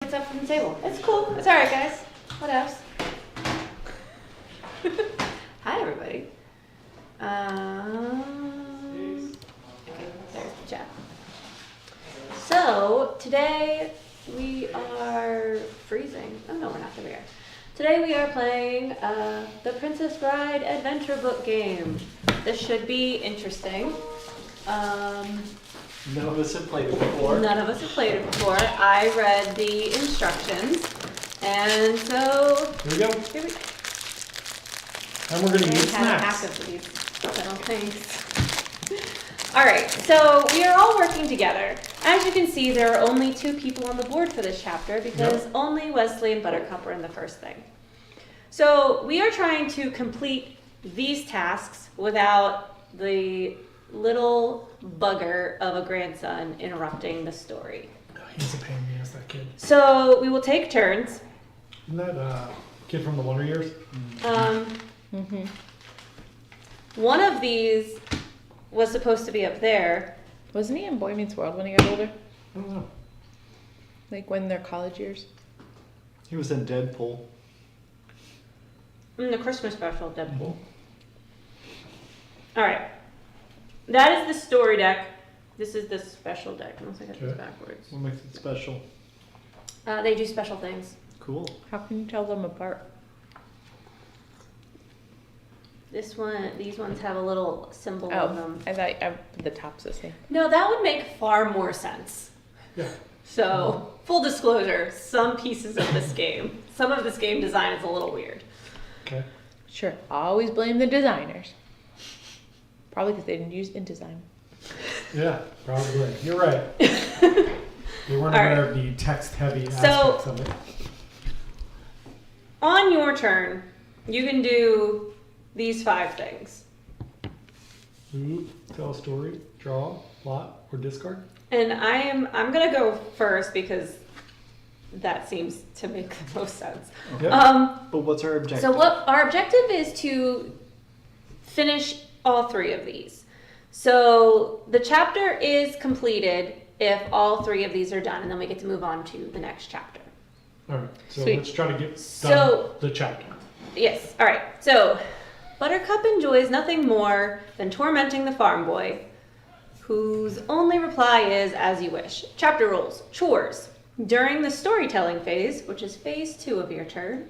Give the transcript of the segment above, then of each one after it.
gets up from the table. It's cool. It's all right, guys. What else? Hi, everybody. Okay, there's the chat. So today we are freezing. Oh no, we're not. There we are. Today we are playing the Princess Bride adventure book game. This should be interesting. None of us have played it before. None of us have played it before. I read the instructions, and so Here we go. here we And we're going to eat have half snacks. of these little things. All right, so we are all working together. As you can see, there are only 2 people on the board for this chapter because only Wesley and Buttercup were in the first thing. So we are trying to complete these tasks without the little bugger of a grandson interrupting the story. Oh, he's a pain in the ass, that kid. So we will take turns. Isn't that kid from the Wonder Years? One of these was supposed to be up there. Wasn't he in Boy Meets World when he got older? I don't know. Like when they're college years? He was in Deadpool. In the Christmas special, Deadpool. All right. That is the story deck. This is the special deck. Unless I got this Okay. backwards. What makes it special? They do special things. Cool. How can you tell them apart? These ones have a little symbol on them. I thought the top's the same. No, that would make far more sense. Yeah. So, full disclosure, some pieces of this game, some of this game design is a little weird. Okay. Sure, always blame the designers. Probably because they didn't use InDesign. Yeah, probably. You're right. They weren't All aware right. of the text-heavy aspects of it. On your turn, you can do these 5 things. Move, tell a story, draw, plot, or discard. And I'm gonna go first because that seems to make the most sense. Yeah. But what's our objective? So what our objective is to finish all 3 of these. So the chapter is completed if all 3 of these are done, and then we get to move on to the next chapter. All right. So Sweet. let's try to get done So- the chapter. Yes. All right. So Buttercup enjoys nothing more than tormenting the farm boy, whose only reply is, as you wish. Chapter rules. Chores. During the storytelling phase, which is phase 2 of your turn,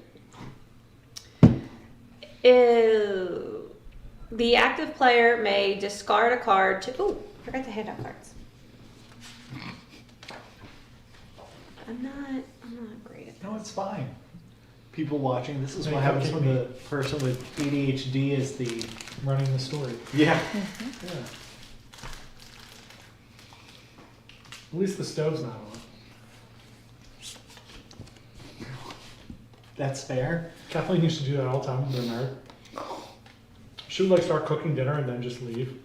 the active player may discard a card to... Ooh, I forgot to hand out cards. I'm not great at that. No, it's fine. People watching, this is Hey, what happens come when get the person with ADHD is the... Running the story. Yeah. Yeah. At least the stove's not on. That's fair. Kathleen used to do that all the time when we were married. She would like start cooking dinner and then just leave.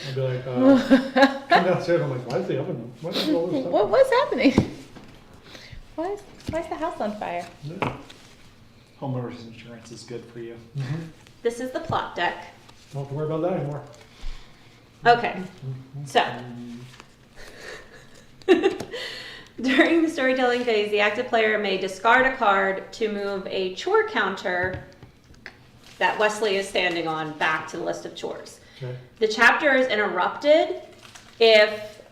I'd be like, come downstairs. I'm like, why is the oven? Why is all this stuff? What's happening? Why is the house on fire? Yeah. Homeowner's insurance is good for you. Mm-hmm. This is the plot deck. Don't have to worry about that anymore. Okay. So, during the storytelling phase, the active player may discard a card to move a chore counter that Wesley is standing on back to the list of chores. Okay. The chapter is interrupted if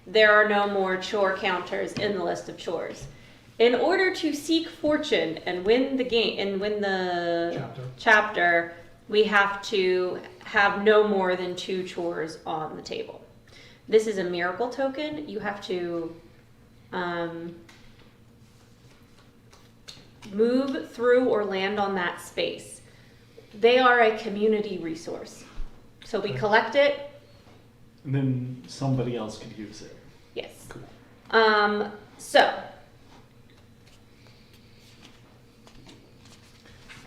there are no more chore counters in the list of chores. In order to seek fortune and win the game and win the chapter, we have to have no more than 2 chores on the table. This is a miracle token. You have to move through or land on that space. They are a community resource. So we collect it. And then somebody else could use it. Yes. Cool. So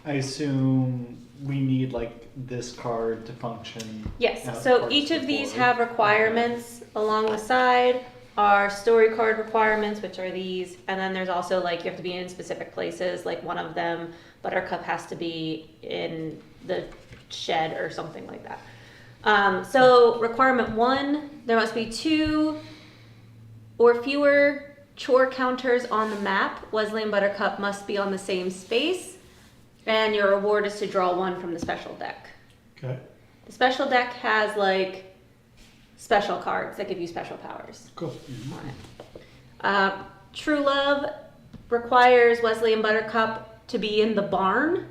I assume we need like this card to function. yes, as so parts each of the these board. have requirements along the side. Our story card requirements, which are these, and then there's also like you have to be in specific places. Like one of them, Buttercup has to be in the shed or something like that. So requirement 1, there must be 2 or fewer chore counters on the map, Wesley and Buttercup must be on the same space, and your reward is to draw one from the special deck. Okay. The special deck has like special cards that give you special powers Cool. on it. True Love requires Wesley and Buttercup to be in the barn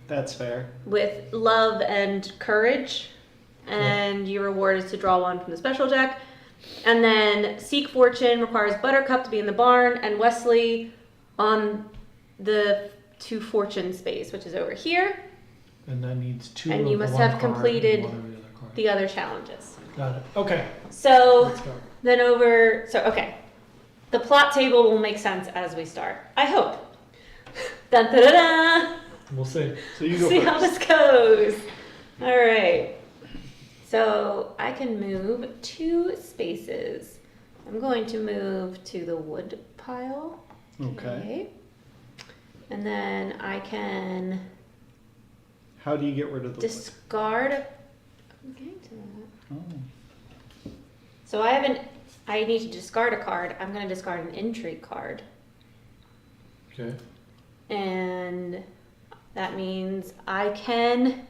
That's fair. with love and courage, and your reward is to draw one from the special deck. And then Seek Fortune requires Buttercup to be in the barn and Wesley on the 2 fortune space, which is over here. And that needs 2 And of you the must one have card completed and 1 of the other card. the other challenges. Got it. Okay. So Let's go. then okay. The plot table will make sense as we start. I hope. Dun, da, da, da. We'll see. So you go See first. how this goes. All right. So I can move 2 spaces. I'm going to move to the wood pile. Okay. And then I can How do you get rid of the wood? discard. I'm getting to that. Oh. So I need to discard a card. I'm going to discard an intrigue card. Okay. And that means I can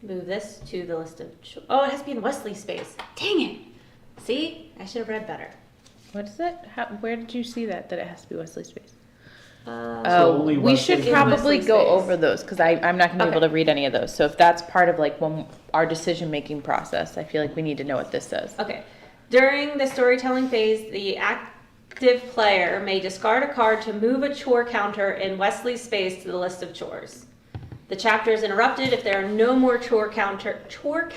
move this to the list of... Oh, it has to be in Wesley's space. Dang it. See? I should have read better. What is it? Where did you see that it has to be Wesley's space? So only We should Wesley- probably Wesley's go space. over those because I'm not going to be able Okay. to read any of those. So if that's part of like our decision-making process, I feel like we need to know what this says. Okay. During the storytelling phase, the active player may discard a card to move a chore counter in Wesley's space to the list of chores. The chapter is interrupted if there are no more chore Chore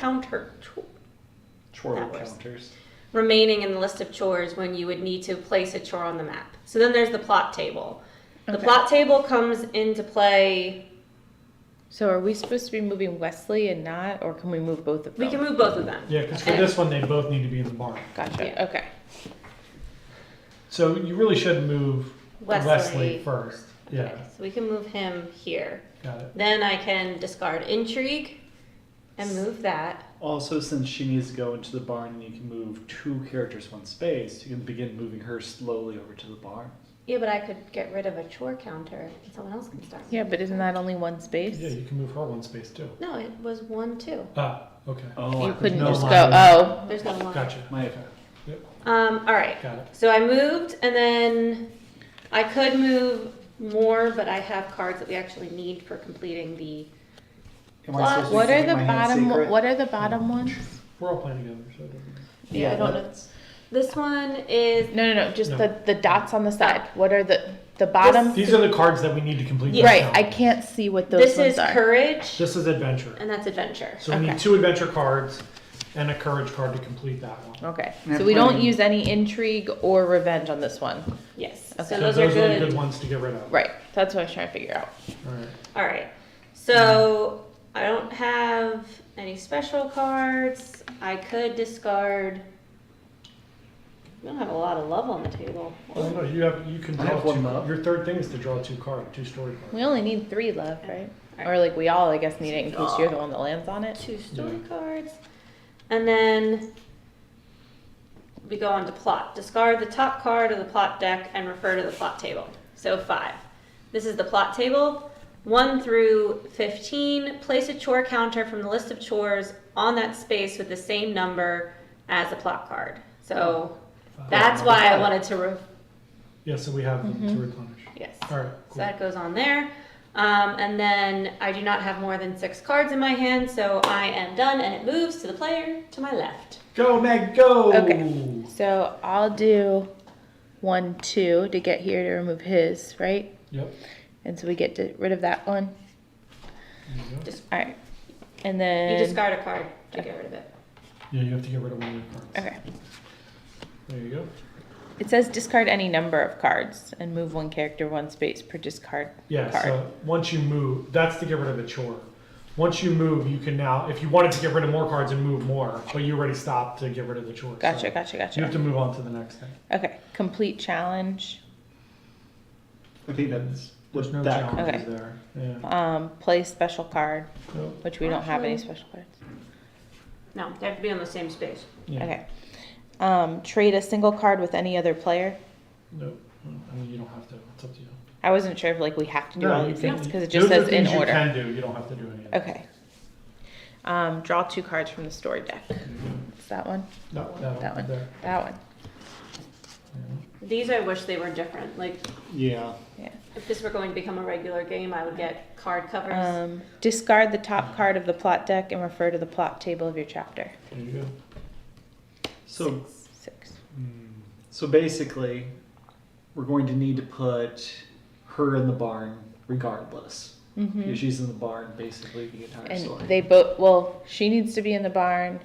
That works. counters. remaining in the list of chores when you would need to place a chore on the map. So then there's the plot table. The Okay. plot table comes into play. So are we supposed to be moving Wesley and not, or can we move both of them? We can move both of them. Yeah, because for Okay. this one, they both need to be in the barn. Gotcha. Yeah. Okay. So you really should move Wesley first. Yeah, Okay, so we can move him here. got it. Then I can discard intrigue and move that. Also, since she needs to go into the barn and you can move 2 characters 1 space, you can begin moving her slowly over to the barn. Yeah, but I could get rid of a chore counter and someone else can start. Yeah, but isn't that only one space? Yeah, you can move her 1 space too. No, it was 1, 2. Ah, okay. Oh, You couldn't no just line go, in. oh, There's no line. Gotcha. My effect. All right. Got it. So I moved, and then I could move more, but I have cards that we actually need for completing the. Am I supposed to what are keep the my hand bottom, sacred? what are the bottom ones? We're all playing together, so it doesn't matter. Yeah, I don't know. that's- This one is. No, just No. the dots on the side. What are the bottom? These are the cards that we need to complete. Yeah. this Right, I challenge. can't see what those This ones is are. courage, This is adventure. and that's adventure. So we Okay. need 2 adventure cards and a courage card to complete that one. Okay, And so we don't playing- use any intrigue or revenge on this one. Yes. Okay. So So those those are are the good. good ones to get rid of. Right, that's what I was trying to figure out. All right. All right. So I don't have any special cards. I could discard. We don't have a lot of love on the table. Well, no, you can I draw have 1 2. love. Your third thing is to draw 2 story cards. We only need 3 left, right? Alright. Or like we all, I guess, need it in case you're the one that lands on it. 2 story Yeah. cards. And then we go on to plot. Discard the top card of the plot deck and refer to the plot table. So 5. This is the plot table. 1 through 15. Place a chore counter from the list of chores on that space with the same number as the plot card. So that's why I wanted to, Yeah, so we have them to replenish. yes. All right, So cool. that goes on there. And then I do not have more than 6 cards in my hand, so I am done, and it moves to the player to my left. Go, Meg, go! Okay. So I'll do 1, 2 to get here to remove his, right? Yep. And so we get rid of that one. There you go. Just All right. And you then. discard a card to get rid of it. Yeah, you have to get rid of 1 of your cards. Okay. There you go. It says discard any number of cards and move 1 character 1 space per discard Yeah, card. so once you move, that's to get rid of a chore. Once you move, you can now, if you wanted to get rid of more cards and move more, but you already stopped to get rid of the chore. Gotcha, so gotcha, You have gotcha. to move on to the next thing. Okay. Complete challenge. I think that's There's no that challenges Okay. there. Yeah. Play special card, So, which we don't have any Actually- special cards. No, they have to be on the same space. yeah. Okay. trade a single card with any other player. No, I mean, you don't have to. It's up to you. I wasn't sure if like we have to do all you these can- things because it just those are says in things order. You can do. You don't have to do any of it. Okay. Draw 2 cards from the story deck. Is that one? No, That one. There. That one. Yeah. These I wish they were different. Like, Yeah. Yeah. if this were going to become a regular game, I would get card covers. Discard the top card of the plot deck and refer to the plot table of your chapter. There you go. So, 6. so basically, we're going to need to put her in the barn regardless. Mm-hmm. Because she's in the barn basically the entire story. And they both, well, she needs to be in the barn,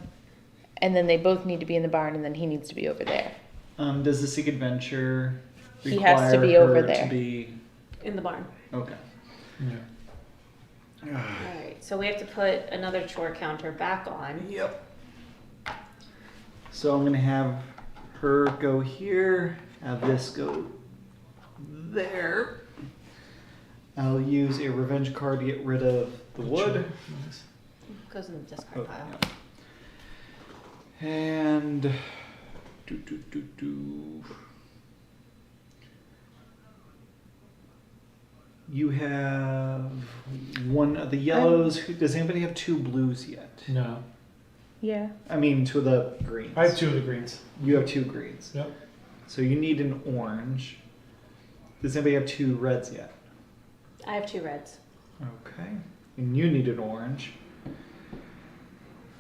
and then they both need to be in the barn, and then he needs to be over there. Does the Seek Adventure He require has to be her over there. to be... In the barn. Okay. Yeah. Alright, so we have to put another chore counter back on. Yep. So I'm going to have her go here, have this go there. I'll use a revenge card to get rid of the wood. Nice. Goes in the discard Oh, pile. yeah. And you have one of the yellows. Does anybody have 2 blues yet? No, Yeah. I mean, 2 of the greens. I have 2 of the greens. You have 2 greens. Yep. So you need an orange. Does anybody have 2 reds yet? I have 2 reds. Okay. And you need an orange.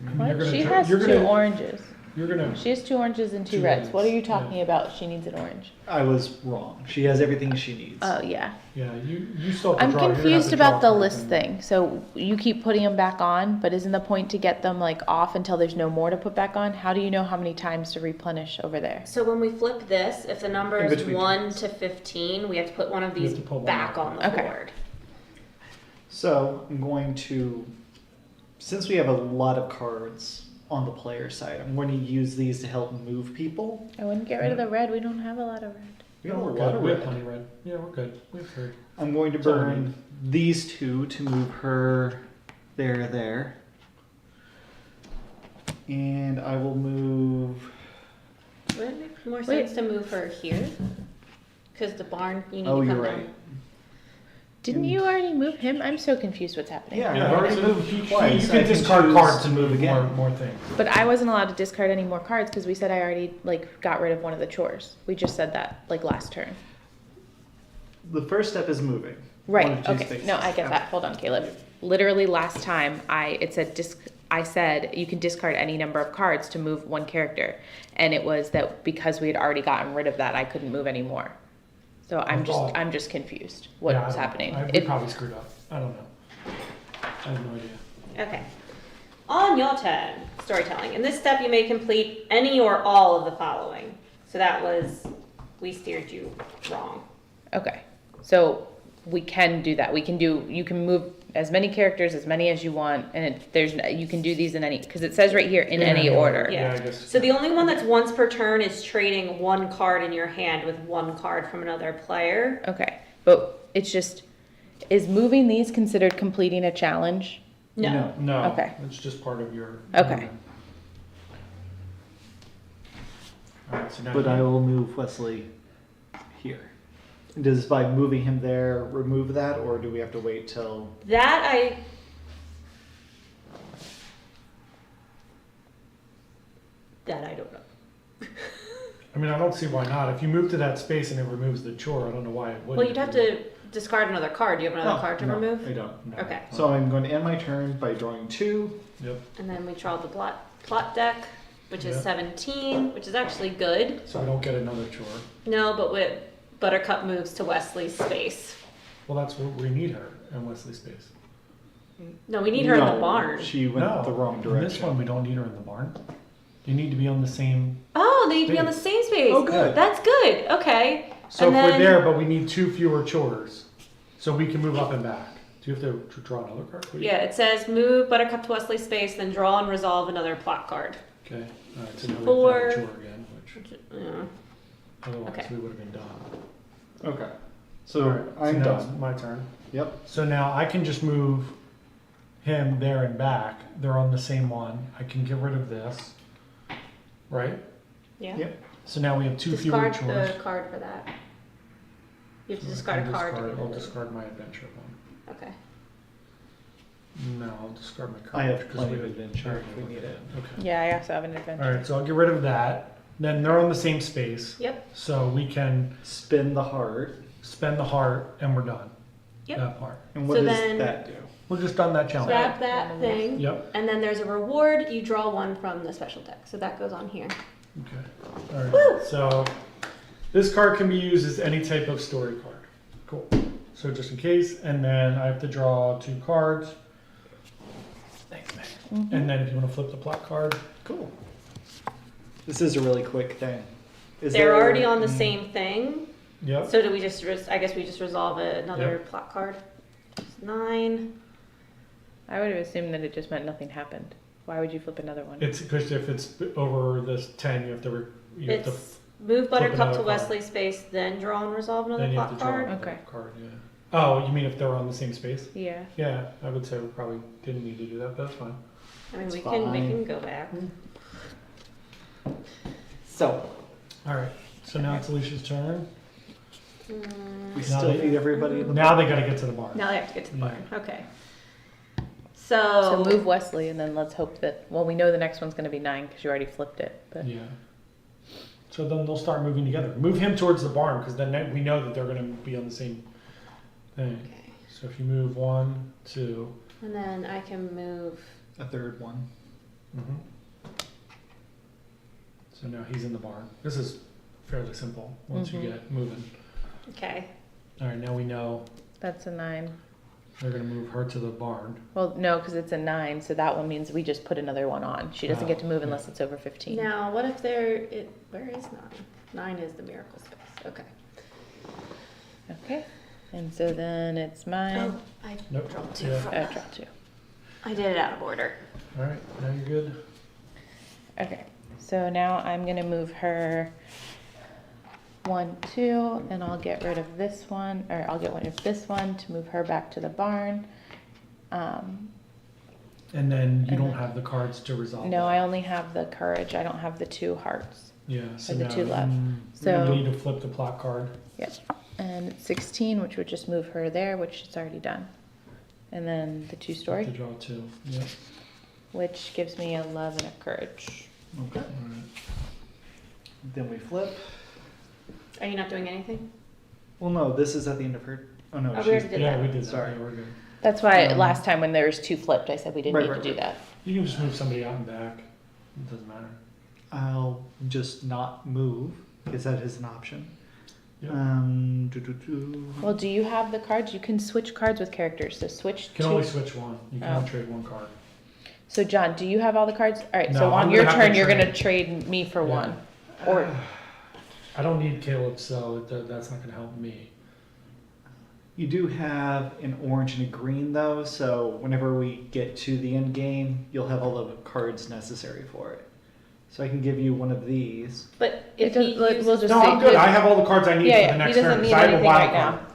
You're What? gonna She try- has you're 2 gonna- oranges. You're gonna. She has 2 oranges and 2 2 reds. What are you reds, talking yeah. about? She needs an orange. I was wrong. She has everything she needs. Oh, yeah. Yeah, you still have to I'm draw. You're gonna have confused to draw about the cards list and- thing. So you keep putting them back on, but isn't the point to get them like off until there's no more to put back on? How do you know how many times to replenish over there? So when we flip this, if the number In is between 1 turns. to 15, we have to put one of You have these to pull one back out. on the Okay. board. So I'm going to, since we have a lot of cards on the player side, I'm going to use these to help move people. I wouldn't get rid of the red. We don't have a lot of red. We No, have a we're lot good. of We have red. plenty of red. Yeah, we're good. We have 3. I'm going to That's all we burn need. these 2 to move her there. And I will move... Would it make more Wait. sense to move her here? Because the barn, you need Oh, to you're come right. down. Didn't you already move him? I'm so confused what's happening. Yeah, Yeah, I've already so moved you twice. I can discard choose cards and to move again. more things. But I wasn't allowed to discard any more cards because we said I already like got rid of one of the chores. We just said that like last turn. The first step is moving. Right. One of 2 Okay. spaces. No, I get that. Hold on, Caleb. Literally last time I said you can discard any number of cards to move one character, and it was that because we had already gotten rid of that, I couldn't move anymore. So I'm just confused. What's Yeah, I don't know. happening? We probably screwed up. I don't know. I have no idea. Okay. On your turn, storytelling. In this step, you may complete any or all of the following. So that was, we steered you wrong. Okay. So we can do that. You can move as many characters, as many as you want, and you can do these in any, because it says right here, in any order. Yeah. I guess. So the only one that's once per turn is trading 1 card in your hand with 1 card from another player. Okay. But it's just, is moving these considered completing a challenge? No. No. Okay. It's just part of your. Okay. All right. So now. But I will move Wesley here. Does by moving him there remove that, or do we have to wait till... That I don't know. I mean, I don't see why not. If you move to that space and it removes the chore, I don't know why it wouldn't. Well, you'd have to discard another card. Do you have another Oh, card to no, remove? I don't. No. Okay. So I'm going to end my turn by drawing 2. Yep. And then we draw the plot deck, which is Yeah. 17, which is actually good. So I don't get another chore. No, but with Buttercup moves to Wesley's space. Well, that's what we need her in Wesley's space. No, we need her in No, the barn. She went No, the wrong in direction. this one, we don't need her in the barn. You need to be on the same. Oh, they need to be on the same space. Oh, good. That's good. Okay. So And if then- we're there, but we need 2 fewer chores, so we can move up and back. Do you have to draw another card? please? Yeah, it says move Buttercup to Wesley's space, then draw and resolve another plot card. Okay. All right. So now we have Four. another chore again, which Yeah. otherwise Okay. we would have been done. Okay. So All right, I'm now it's done. my turn. Yep. So now I can just move him there and back. They're on the same one. I can get rid of this. Right? Yeah. Yep. So now we have two fewer Discard chores. the card for that. You have to So discard I'll a card. to discard- get I'll rid of it. discard my adventure one. Okay. No, I'll discard my card. I have because plenty we of have- adventure Alright, if we need it. Okay. Yeah, I also have an adventure. Alright, so I'll get rid of that. Then they're on the same space. Yep. So we can Spin the heart. spend the heart and we're done. Yep. That part. And what So does then- that do? We're just done that challenge. Grab that thing. Yep. And then there's a reward. You draw one from the special deck. So that goes on here. Okay. Alright. So this card can be used as any type of story card. Cool. So just in case, and then I have to draw 2 cards. And then if you want to flip the plot card, Cool. This is a really quick thing. Is They're there- already on the same thing. yep. So do we just, I guess we just resolve another Yep. plot card. 9. I would have assumed that it just meant nothing happened. Why would you flip another one? It's because if it's over this 10, you have to It's move Buttercup another to card. Wesley's space, then draw and resolve another then you have plot to draw card. another Okay. card. Yeah. Oh, you mean if they're on the same space? Yeah. Yeah, I would say we probably didn't need to do that. But that's fine. I mean, It's we can fine. go back. So, All right. So now it's Alicia's turn. we Now still they- need everybody in the Now they got to get to the barn. Now they have to get to the Yeah. barn. Okay. So So, move Wesley, and then let's hope that. Well, we know the next one's going to be 9 because you already flipped it. But Yeah. So then they'll start moving together. Move him towards the barn because then we know that they're going to be on the same thing. okay. So if you move 1, 2. And then I can move. a third one. Mm-hmm. So now he's in the barn. This is fairly simple once you Mhm. get moving. Okay. All right, now we know that's a 9. they're going to move her to the barn. Well, no, because it's a 9, so that one means we just put another one on. She doesn't get to move yeah. unless it's over 15. Now, what if where is 9? 9 is the miracle space. Okay. Okay. And so then it's mine. Oh, I Nope. dropped 2 Yeah. from I that. dropped 2. I did it out of order. All right, now you're good. Okay. So now I'm going to move her 1, 2, and I'll get rid of this one, or I'll get rid of this one to move her back to the barn. And then you And don't then- have the cards to resolve. No, that. I only have the courage. I don't have the 2 hearts. Yeah, so the now 2 left. so So- you need to flip the plot card. Yep. And it's 16, which would just move her there, which is already done. And then the 2 To story, draw 2. Yeah. which gives me a love and a courage. Okay. All right. Then we flip. Are you not doing anything? Well, no, this is at the end of her. Oh no, Oh, we she's already did Yeah, that. we did. Sorry. That. Yeah, we're good. That's why Um, time when there was 2 flipped, I said we didn't Right, need right, to do right. that. You can just move somebody out and back. It doesn't matter. I'll just not move because that is an option. Yep. Well, do you have the cards? You can switch cards with characters. So switch You can 2. only switch one. You can only Oh. trade 1 card. So John, do you have all the cards? All right. so No, on I'm your gonna have to turn, you're gonna trade. trade me for Yeah. 1. Or I don't need Caleb, so that's not going to help me. You do have an orange and a green though, so whenever we get to the end game, you'll have all the cards necessary for it. So I can give you one of these. But It if does- he like, uses, we'll just No, say I'm good. good. I have all the cards I need Yeah, for yeah, the he next doesn't turn. need So I have a anything wild right card. now.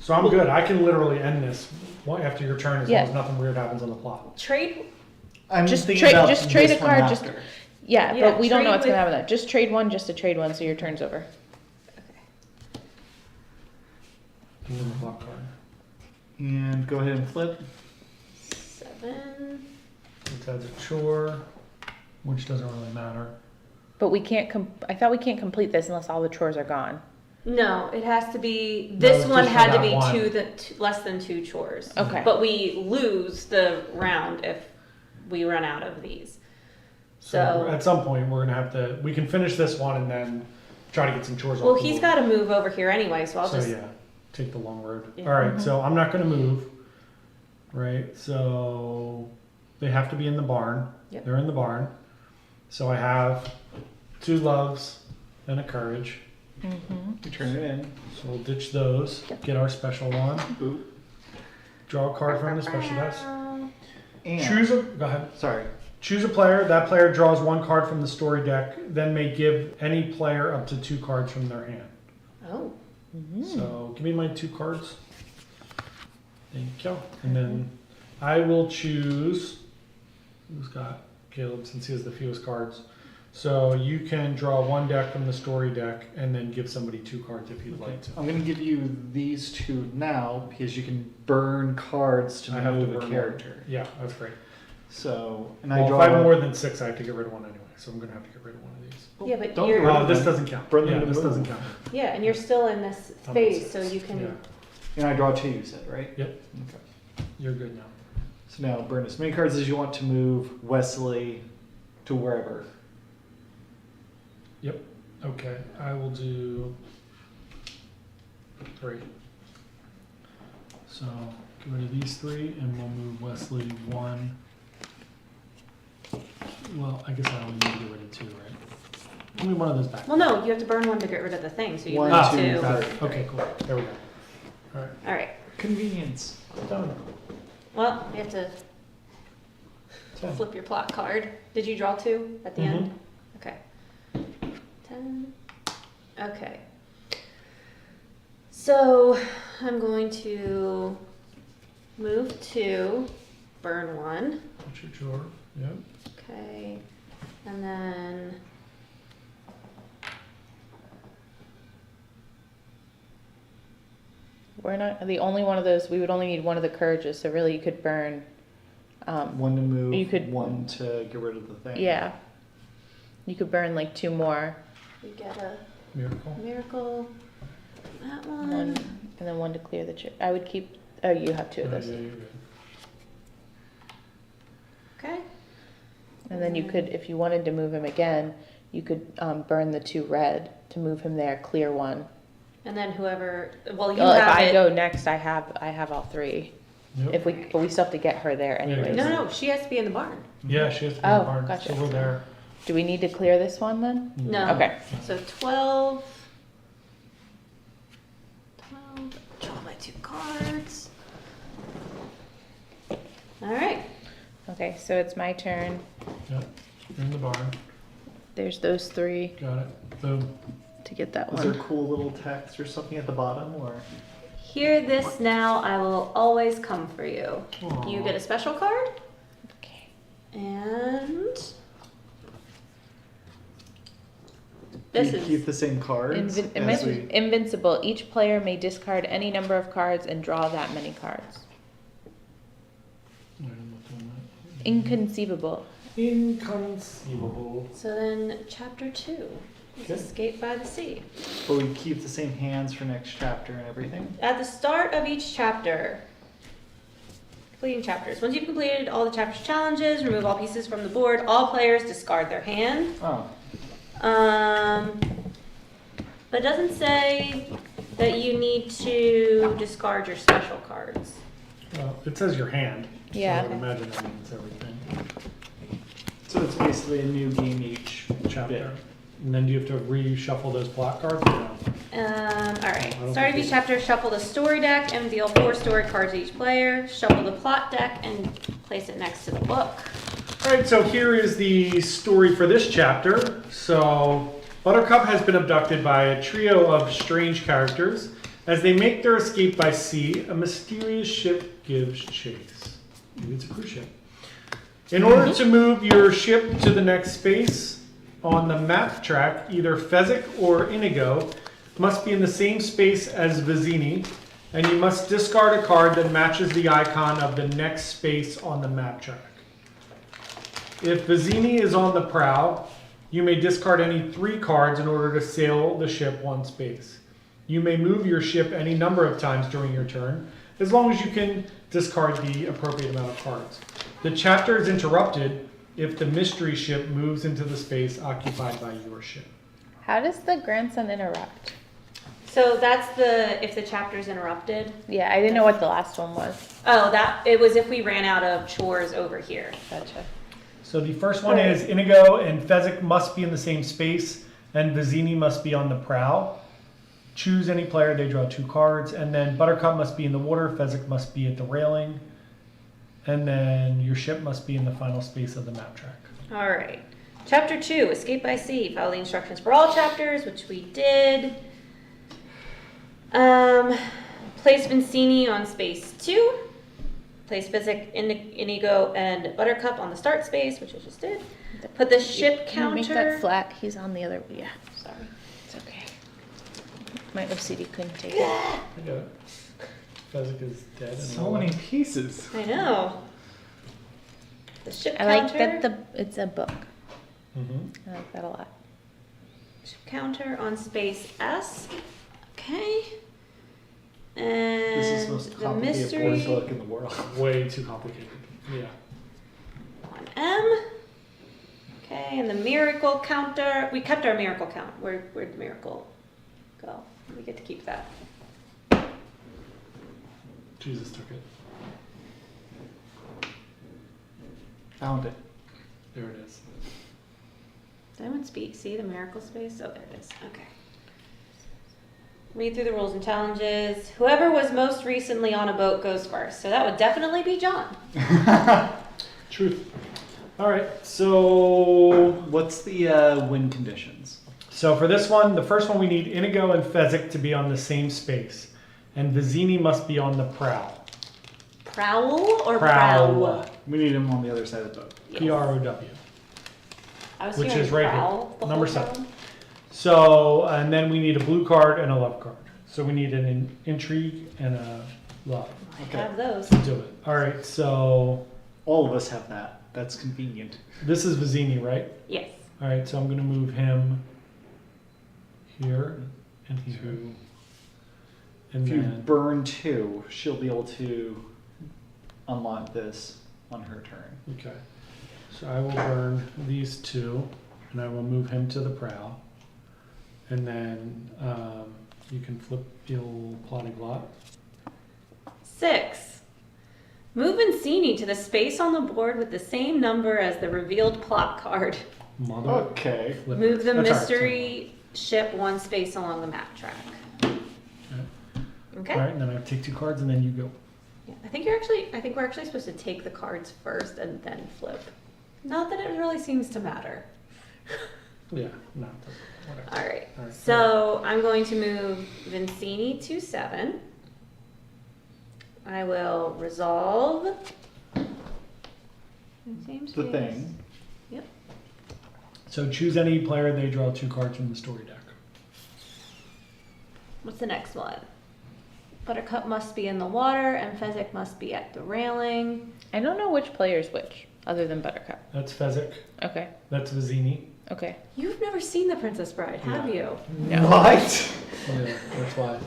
So I'm good. I can literally end this after your turn as Yeah. long as nothing weird happens on the plot. trade, I'm Just thinking trade- about just trade this a one card, just- after. yeah, Yeah, but we don't know trade what's gonna with- happen. That just trade one, just to trade one, so your turn's over. Give me the plot card. And go ahead and flip. 7. It adds a chore, which doesn't really matter. But we can't. I thought we can't complete this unless all the chores are gone. No, it has to be. No, This it's one just for had to that be one. less than 2 chores. Okay. But we lose the round if we run out of these. So- at some point we're gonna have to. We can finish this one and then try to get some chores. Well, off the he's board. got to move over here anyway, so I'll So just. yeah, take the long road. Yeah. All right, so I'm not gonna move. Right, so they have to be in the barn. Yep. They're in the barn. So I have 2 loves and a courage. Mm-hmm. You turn it in. So we'll ditch those. Get our special one. Boop. Draw a card from the special desk. And Choose a. Go ahead. sorry. Choose a player. That player draws 1 card from the story deck. Then may give any player up to 2 cards from their hand. Oh. So give me my 2 cards. Thank you. And then I will choose. Who's got Caleb since he has the fewest cards? So you can draw one deck from the story deck and then give somebody 2 cards if you'd Okay. like to. I'm going to give you these 2 now because you can burn cards to I have to move burn a one. character. Yeah, that's great. So, and Well, I if draw. I have more than 6, I have to get rid of one anyway. So I'm going to have to get rid of one of these. Yeah, but Don't you're, get rid of This them. doesn't count. Burn them Yeah, to this move. doesn't count. yeah, and you're still in this I'm at space, so 6. you can, Yeah, And I draw 2, you said, right? Yep. Okay. you're good now. So now burn as many cards as you want to move Wesley to wherever. Yep. Okay, I will do 3. So get rid of these 3, and we'll move Wesley 1. Well, I guess I only need to get rid of 2, right? Only one of those back. well, no, you have to burn one to get rid of the thing, so you One, move two, 2. got it. Okay, cool. There we go. All right, All right, Convenience. done. well, you have to 10. flip your plot card. Did you draw 2 at the end? Mhm. Okay. 10. Okay. So I'm going to move 2, burn 1. What's your drawer? Yep. Okay. And then We're not the only one of those. We would only need one of the courages, so really you could burn. 1 to move, You could- 1 to get rid of the thing. Yeah. You could burn like 2 more. we get a Miracle. miracle. That one. One, and then 1 to clear the chip. I would keep. Oh, you have 2 of Yeah, those. yeah, you're good. Okay. And then you could, if you wanted to move him again, you could burn the 2 red to move him there. Clear 1. And then whoever, well, you Well, if have I it. go next, I have all 3. Yep. If we, but we still have to get her there Yeah, anyways. No, no, she has to be in the barn. Yeah, she has to be in Oh, the barn. gotcha. So we're there. Do we need to clear this one then? No. Okay. So 12. 12. Draw my 2 cards. All right. Okay, so it's my turn. Yep. You're in the barn. There's those 3 Got it. Boom. to get that Is there one. cool little text or something at the bottom, or? Hear this now, I will always come for you. Aw. You get a special card, Okay. and Do this you is keep the same cards as we? Invincible. Each player may discard any number of cards and draw that many cards. I didn't look on that. Inconceivable. Inconceivable. so. Then chapter 2 is Okay. Escape by the Sea. But we keep the same hands for next chapter and everything. At the start of each chapter, completing chapters. Once you've completed all the chapter's challenges, remove all pieces from the board. All players discard their hand. Oh, But it doesn't say that you need to discard your special cards. Well, it says your hand. Yeah. So I would imagine that means everything. so it's basically a new game each Chapter. And then do you have to reshuffle those plot cards? Or no? All right. don't Start of think each chapter, shuffle the story deck and deal 4 story cards to each player. Shuffle the plot deck and place it next to the book. All right, so here is the story for this chapter. So, Buttercup has been abducted by a trio of strange characters. As they make their escape by sea, a mysterious ship gives chase. Maybe it's a cruise ship. In order to move your ship to the next space on the map track, either Fezzik or Inigo must be in the same space as Vizzini, and you must discard a card that matches the icon of the next space on the map track. If Vizzini is on the prow, you may discard any 3 cards in order to sail the ship 1 space. You may move your ship any number of times during your turn, as long as you can discard the appropriate amount of cards. The chapter is interrupted if the mystery ship moves into the space occupied by your ship. How does the grandson interrupt? So that's if the chapter's interrupted. Yeah, I didn't know what the last one was. Oh, it was if we ran out of chores over here. Gotcha. So the first one is Inigo and Fezzik must be in the same space, and Vizzini must be on the prow. Choose any player, they draw 2 cards, and then Buttercup must be in the water, Fezzik must be at the railing, and then your ship must be in the final space of the map track. All right. Chapter 2, Escape by Sea. Follow the instructions for all chapters, which we did. Place Vincini on space 2. Place Physic, Inigo, and Buttercup on the start space, which I just did. Put the ship Can you make that counter. flat? He's on the other. Yeah, Sorry. it's okay. My OCD couldn't take it. I got it. Fezzik is dead. And So all many that. pieces. I know. The ship I counter. like that it's a book. Mhm. I like that a lot. Ship counter on space S. Okay. And This is the most the complicated board mystery book in the world. Way too complicated. Yeah. on M. Okay, and the miracle counter. We kept our miracle count. Where'd the miracle go? We get to keep that. Jesus took it. Found it. There it is. Did anyone speak? See the miracle space? Oh, there it is. Okay. Read through the rules and challenges. Whoever was most recently on a boat goes first. So that would definitely be John. Truth. All right. So What's the win conditions? for this one, the first one we need Inigo and Fezzik to be on the same space, and Vizzini must be on the prow. Prowl or Prowl. prow? We need him on the other side of the boat. Yes. PROW. I was which hearing is right here. prowl the Number whole 7. time. So, and then we need a blue card and a love card. So we need an intrigue and a love. I Okay. have those. Do it. All right. So All of us have that. That's convenient. this is Vizzini, right? Yes. All right. So I'm going to move him here and here. And If you then burn 2, she'll be able to unlock this on her turn. okay. So I will burn these 2, and I will move him to the prow. And then you can flip the old polyglot. 6. Move Vincini to the space on the board with the same number as the revealed plot card. Mother. Okay. flip. Move the That's all right, mystery ship 1 space along the map track. Okay. All right, and then I take 2 cards, and then you go. Yeah, I think we're actually supposed to take the cards first and then flip. Not that it really seems to matter. Yeah, no, whatever. All right. All right. So I'm going to move Vincini to 7. I will resolve same The space. thing. Yep. So choose any player, they draw 2 cards from the story deck. What's the next one? Buttercup must be in the water and Fezzik must be at the railing. I don't know which player's which, other than Buttercup. That's Fezzik, Okay. that's Vizzini. Okay. You've never seen The Princess Bride, have Yeah. you? No. What? Yeah, that's why.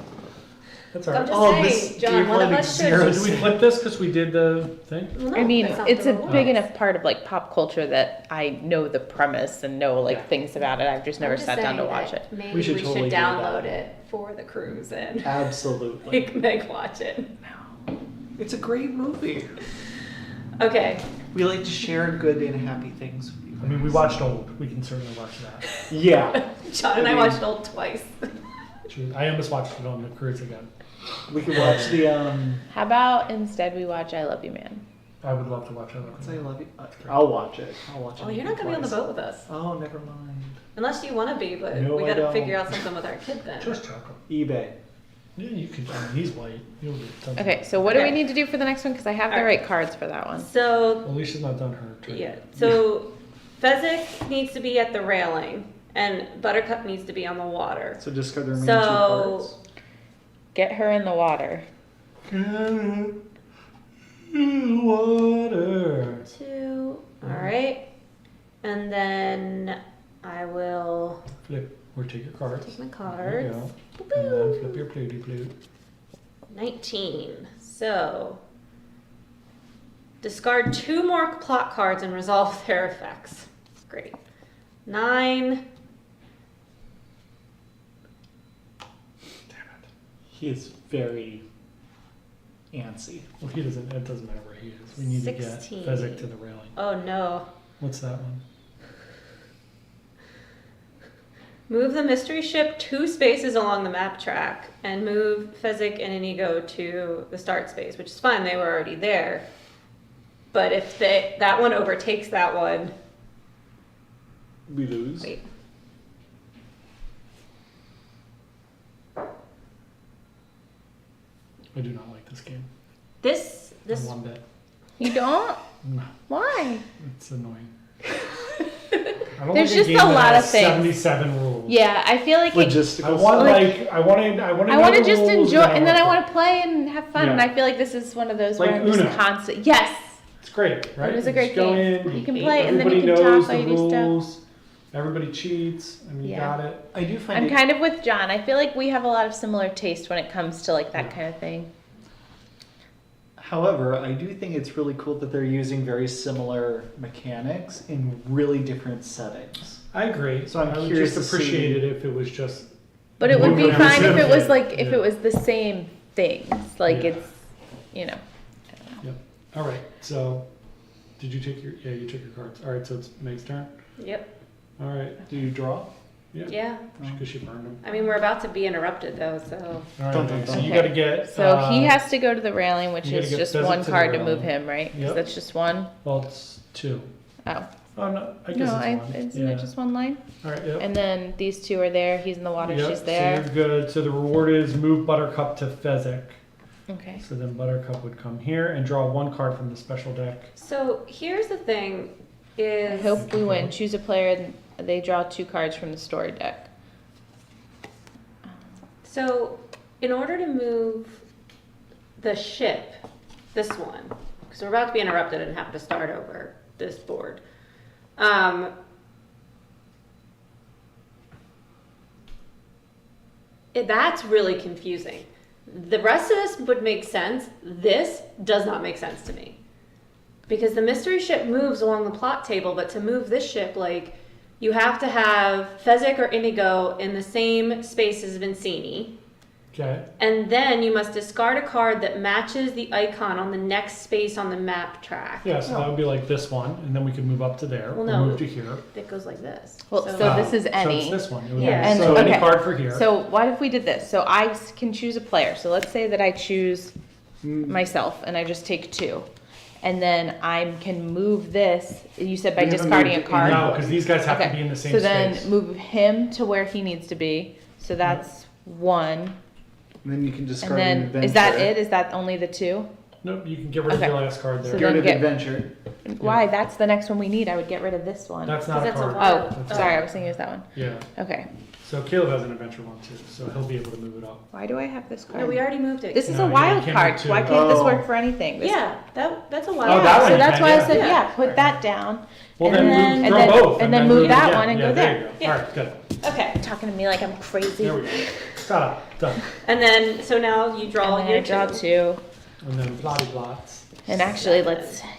That's all I'm right. just Oh, saying, Miss John, one of Dearborn us should. Zero. Did we flip this because we did the thing? Well, no, I mean, that's not it's the a rule. big enough part of like pop culture that I know the premise and know like Yeah. things about it. I've just never I'm just sat down to saying watch that it. Maybe We should totally do download that. it for the cruise and Absolutely. make Meg watch it. It's a great movie. Okay. We like to share good and happy things with you. I mean, we watched Old. We can certainly watch that. Yeah. John and I watched Old twice. True. I almost watched it on the cruise again. We can watch the How about instead we watch I Love You Man? I would love to watch that. What's I Love You. I'll watch it. I'll watch it. Oh, you're not gonna be on the boat with us. Oh, never mind. Unless you wanna be, but No, we I gotta don't. figure out something with our kid then. Just check him. eBay. Yeah, you could. I mean, he's white. He'll do something. Okay, so what do we Okay. need to do for the next one? Because I have the Alright. right cards for that one. So, Alicia's not done her trick. yeah, so Fezzik needs to be at the railing and Buttercup needs to be on the water. So discard the remaining So- 2 cards. Get her in the water. Water. 2, alright. And then I will Flip or take your cards. take my There you cards. go. And then flip your plutey flute. 19. So, discard 2 more plot cards and resolve their effects. Great. 9. Damn it. He is very antsy. Well, he doesn't. It doesn't matter where he is. We need 16. to get Fezzik to the railing. Oh no. What's that one? Move the mystery ship 2 spaces along the map track and move Fezzik and Inigo to the start space, which is fine, they were already there. But if that one overtakes that one, We lose. wait. I do not like this game. This One bit. You don't? No, Why? it's annoying. I don't There's like a just game a that lot has of things. 77 rules. Yeah, I feel like it, Logistical I want stuff. I want to I want to just enjoy, and then I want want to play and have fun. And Yeah. I feel like this is one of those Like where I'm just Uno. constant. Yes, It's great, right? It is a You great just go game. in, You can play, and then everybody you can knows talk while the you do stuff. rules. Everybody cheats, and you Yeah. got it. I do find I'm it kind of with John. I feel like we have a lot of similar taste when it comes to like that kind of thing. However, I do think it's really cool that they're using very similar mechanics in really different settings. I agree. So I'm I would curious just to appreciate see- it if it was just. But it would be Yeah. fine if it was Yeah. like if Yeah. it was the same things. Like Yeah. it's, you know. I don't know. Yep. All right. So, did you take your? Yeah, you took your cards. All right. So it's Meg's turn. Yep. All right. Do you draw? Yeah. Yeah. Because she burned them. I mean, we're about to be interrupted though, so. All right. Dun, dun, Meg, So dun. you Okay. got to get. So he has to go to the railing, which you gotta is get just Pheasant one to the card to move railing. him, right? 'Cause Yep. that's just one. Well, it's 2. Oh, Oh no, I guess no, it's 1. isn't it just one line? All right. Yep. And then these two are there. He's in the water. Yep, She's there. So you're good. So the reward is move Buttercup to Fezzik. Okay. So then Buttercup would come here and draw 1 card from the special deck. So here's the thing I is. hope we win. Choose a player, and they draw 2 cards from the story deck. So, in order to move the ship, this one, because we're about to be interrupted and have to start over this board. That's really confusing. The rest of this would make sense. This does not make sense to me. Because the mystery ship moves along the plot table, but to move this ship, like, you have to have Fezzik or Inigo in the same space as Vincini. Okay. And then you must discard a card that matches the icon on the next space on the map track. Yeah, so that would be like this one, and then we could move up to there. Well, Or no. move to here. That goes like this. Well, so this is So any. it's this one. It would be- Yeah. And- so any okay. card for here. So what if we did this? So I can choose a player. So let's say that I choose myself and I just take 2. And then I can move this, you said by You haven't discarding a moved card. No, because these guys have to be in the same so space. then move him to where he needs to be. So that's 1. And then you can And discard an then, adventure. is that it? Is that only the 2? Nope, you can get rid Okay. of your last card there. So Get rid of Get- adventure. Why? That's the next one we need. I would get rid of this one. That's not a That's a card. wild- Oh, Oh. sorry. I was thinking it was that one. Yeah. Okay. So Caleb has an adventure one too, so he'll be able to move it up. Why do I have this card? No, we already moved it. This is No, a yeah, wild you can't card. move 2. Why can't this Oh. work for anything? This- Yeah, that's a Oh, wild that card. one So you that's can, why I yeah. said, Yeah. yeah, put that down. Well, And then, then- move, and draw then- both, and then move that yeah, one and yeah, go there. there. You go. Yeah. All right, good. Okay, Talking to me like I'm crazy. There we go. Ta-da, done. and then so now you draw And then your I draw 2. 2. And then plotty plots. And actually,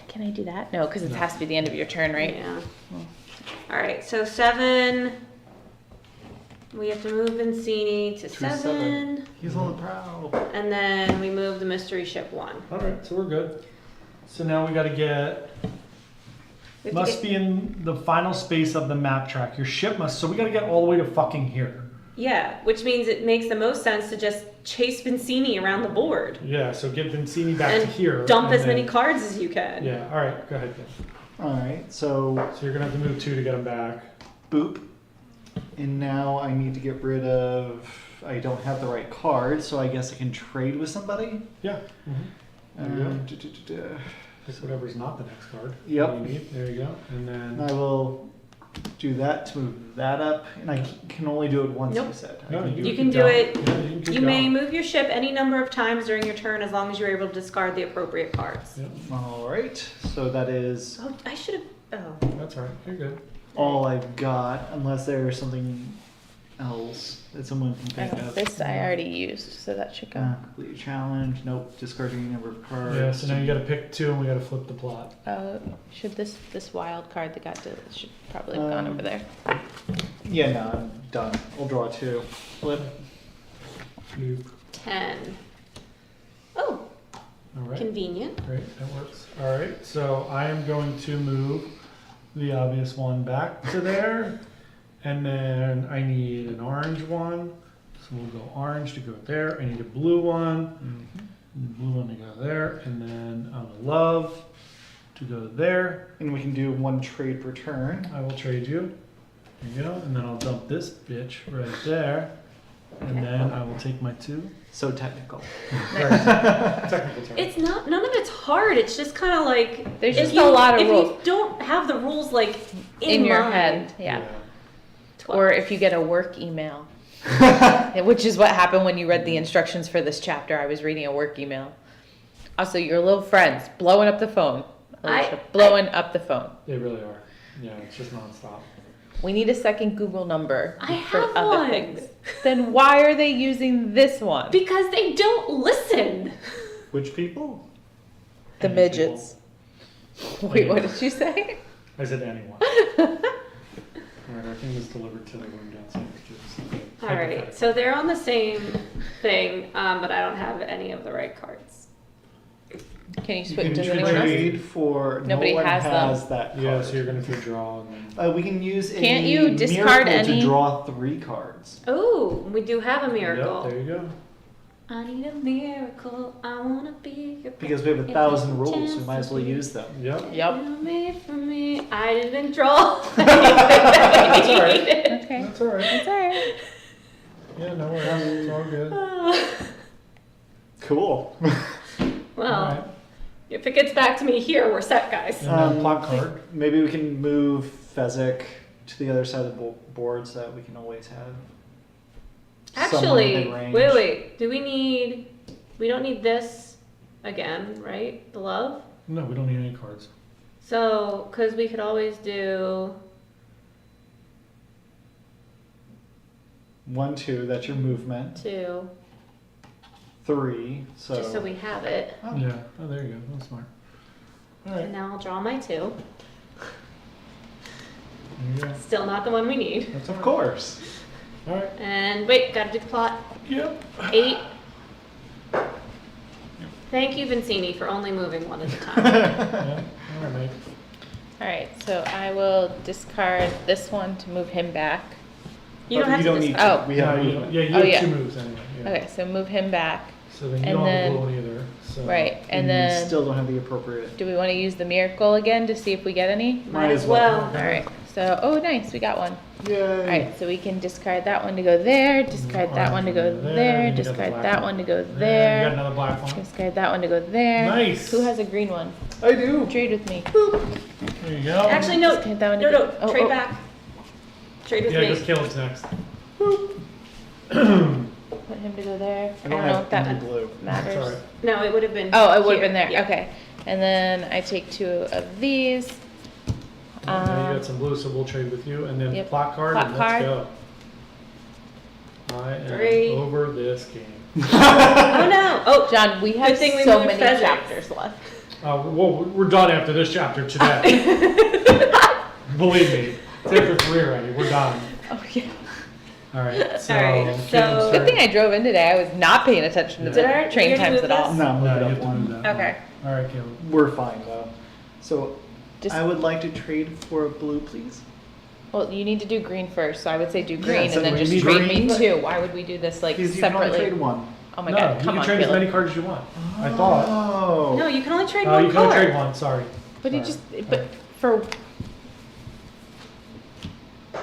can I do that? No, because it No. has to be the end of your turn, right? Yeah. All right, so 7. We have to move Vincini to 7, He's on the prowl. and then we move the mystery ship 1. All right, so we're good. So now we got to get. We have to Must get- be in the final space of the map track. Your ship must. So we got to get all the way to fucking here. Yeah, which means it makes the most sense to just chase Vincini around the board Yeah. So get Vincini back to and here. dump and as many then- cards as you can. Yeah. All right. Go ahead. Ken. All right, so So you're gonna have to move 2 to get him back. boop. And now I need to get rid of. I don't have the right card, so I guess I can trade with somebody. Yeah. There you go. Duh. Pick whatever's not the next card. Yep. that you need. There you go. And And then. I will do that to move that up, and I can only do it once. Nope. You said. No, I can You keep can do going. it- Yeah, you can keep You may going. move your ship any number of times during your turn as long as you're able to discard the appropriate cards. Yep, All right, so that is Oh, I should have. Oh. that's all right. You're good. all I've got, unless there's something else that someone can think of. This I already used, so that should go. Complete your challenge. Nope. Discarding a number of cards. Yeah. So now you got to pick 2, and we got to flip the plot. Should this wild card that got to should probably have gone over there. Yeah, no, I'm done. I'll draw 2. Flip. Flip. 10. Oh, All right. convenient. Great. That works. All right. So I am going to move the obvious one back to there, and then I need an orange one. So we'll go orange to go there. I need a blue one. And the blue one to go there, and then a love to go there. And we can do 1 trade per turn. I will trade you. There you go. And then I'll dump this bitch right there. And then I will take my 2. So technical. Technical term. It's not. None of it's hard. It's just kind of like There's if just you- a lot of if rules. you don't have the rules like in your mind. head. Yeah. 12. Or if you get a work email, which is what happened when you read the instructions for this chapter. I was reading a work email. Also, your little friends blowing up the phone. Alicia, blowing up the phone. They really are. Yeah, it's just nonstop. We need a second Google number I for have other one. things. Then why are they using this one? Because they don't listen. Which people? The Any midgets. Wait, Anyone. what did you say? I said anyone. Alright, our thing is delivered to the room downstairs. Just All right, so they're on the same thing, but I don't have any of the right cards. Can you You switch? can Does anyone else? trade for. Nobody no one has has them. that card. Yeah, so you're gonna have to draw and then. We can use Can't a you discard miracle any- to draw 3 cards. Oh, we do have a miracle. Yep, there you go. I need a miracle. I wanna be your Because we have 1,000 rules, we might as well use them. Yep. Yep. You made for me. I didn't draw. That's all right. Okay. That's alright. That's alright. Yeah, no worries. It's all good. Cool. Well, Alright. if it gets back to me here, we're set, guys. And then plot card. Maybe we can move Fezzik to the other side of the board so that we can always have. someone Actually, within range. wait. We don't need this again, right? The love? No, we don't need any cards. So, because we could always do 1, 2, that's your movement. 2, 3, so. just so we have it. Oh. Yeah. Oh, there you go. That's smart. Alright. And now I'll draw my 2. There you go. Still not the one we need. That's Of course. Alright. And wait, gotta do the plot. Yep. 8. Thank you, Vincini, for only moving one at a time. Yeah. Alright, mate. Alright, so I will discard this one to move him back. You don't But have to need discard. Oh. We have No, you, movement. yeah, you Oh, have yeah. 2 moves anyway. Yeah. Okay, so move him back. So then you And don't have then- a blue one either. So. Right, and you then still don't have the appropriate. do we want to use the miracle again to see if we get any? Might as well. Alright, so, oh nice, we got one. Yay. Alright, so we can discard that one to go there, discard that one to go there, and you got the discard black that one to go You got there, another black one. discard that one to go there. Nice. Who has a green one? I do. Trade with me. There you go. Actually, no. Discard that one No, to no. go. Oh, Trade oh. back. Trade with Yeah, me. because Caleb's next. Put him to go there. I I don't don't know have if that any blue. matters. That's alright. No, it would have been. Oh, it would have here. been there. Yeah. Okay. And then I take 2 of these. Now you Um, got some blue, so we'll trade with you. And then Yep. plot card, Plot and card. let's go. I am 3. over this game. Oh no! Oh, John, we have thing we so moved many pheasants. chapters left. Well, we're done after this chapter today. Believe me. It's after 3 already. We're done. Oh yeah. Alright, so. Alright, so- Caleb's Good turn. thing I drove in today. I was not paying attention to Yeah. Did the I- train you're gonna times move at all. this? No, move No, it you up have to one. do that. okay. Alright, Caleb. We're fine though. So Just I would like to trade for a blue, please. well, you need to do green first. So I would say do Yeah, green so and then we just need trade green. me 2. Why would we do this like Because you can only separately? trade 1. Oh my No, god, you come can on, trade as Caleb. many cards as you want. I thought. Oh. No, you can only trade Oh, one you can only card. trade 1, sorry. But you Sorry. just but for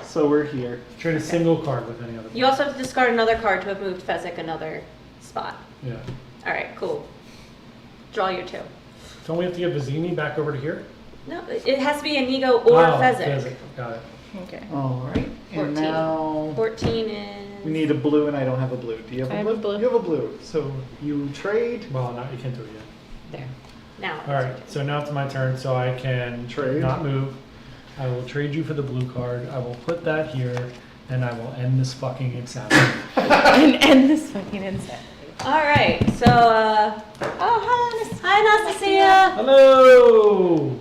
So we're here. Trade a single card with any other. You also have to discard another card to have moved Fezzik another spot. Yeah. All right, cool. Draw your 2. Don't we have to get Vizini back over to here? No, it has to be Inigo or Oh, Fezzik. Got it. okay. All right. 14. And now 14 is. we need a blue, and I don't have a blue. Do you have a I have blue? a blue. You have a blue. So you trade. Well, no, you can't do it yet. There. Now. Alright, so now it's my turn, so I can Trade. not move. I will trade you for the blue card. I will put that here, and I will end this fucking insanity. And end this fucking insanity. All right. So, Oh, hi, Anastasia. Hello!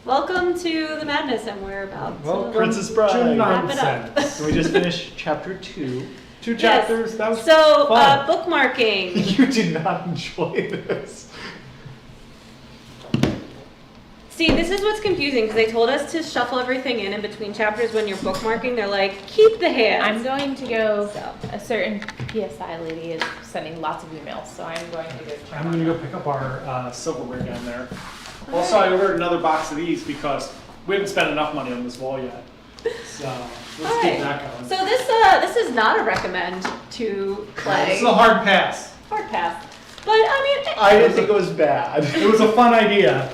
Welcome to the madness, and we're about Welcome to Princess Bride. to wrap it up. nonsense. So we just finished chapter 2. 2 Yes. chapters, that was So, fun. bookmarking. You did not enjoy this. See, this is what's confusing because they told us to shuffle everything in between chapters when you're bookmarking. They're like, keep the hands. I'm going to go. So. A certain PSI lady is sending lots of emails, so I'm going to go. check I'm on gonna her. go pick up our silverware down there. Also, I ordered another box of these because we haven't spent enough money on this wall yet. So, let's Alright. keep that going. So this is not a recommend to play. This is a hard pass. Hard pass. But I mean, I didn't think it was bad. It was a fun idea.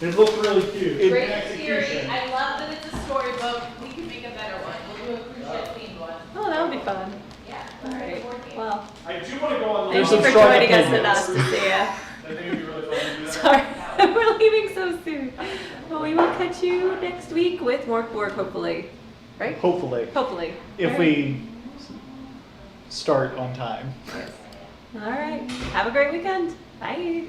It looked really cute. It- great In theory. execution. I love that it's a storybook. We can make a better one. We'll do a cruise ship themed one. Oh, that would be fun. Yeah. All right. Well, I do want to go on the thank There's you some for strong joining us opinions. and us to see ya. I think it'd be really fun to do that. Sorry, we're leaving so soon. Well, we will catch you next week with more work, hopefully. Right? Hopefully, Hopefully. if All right. we start on time. All right. Have a great weekend. Bye.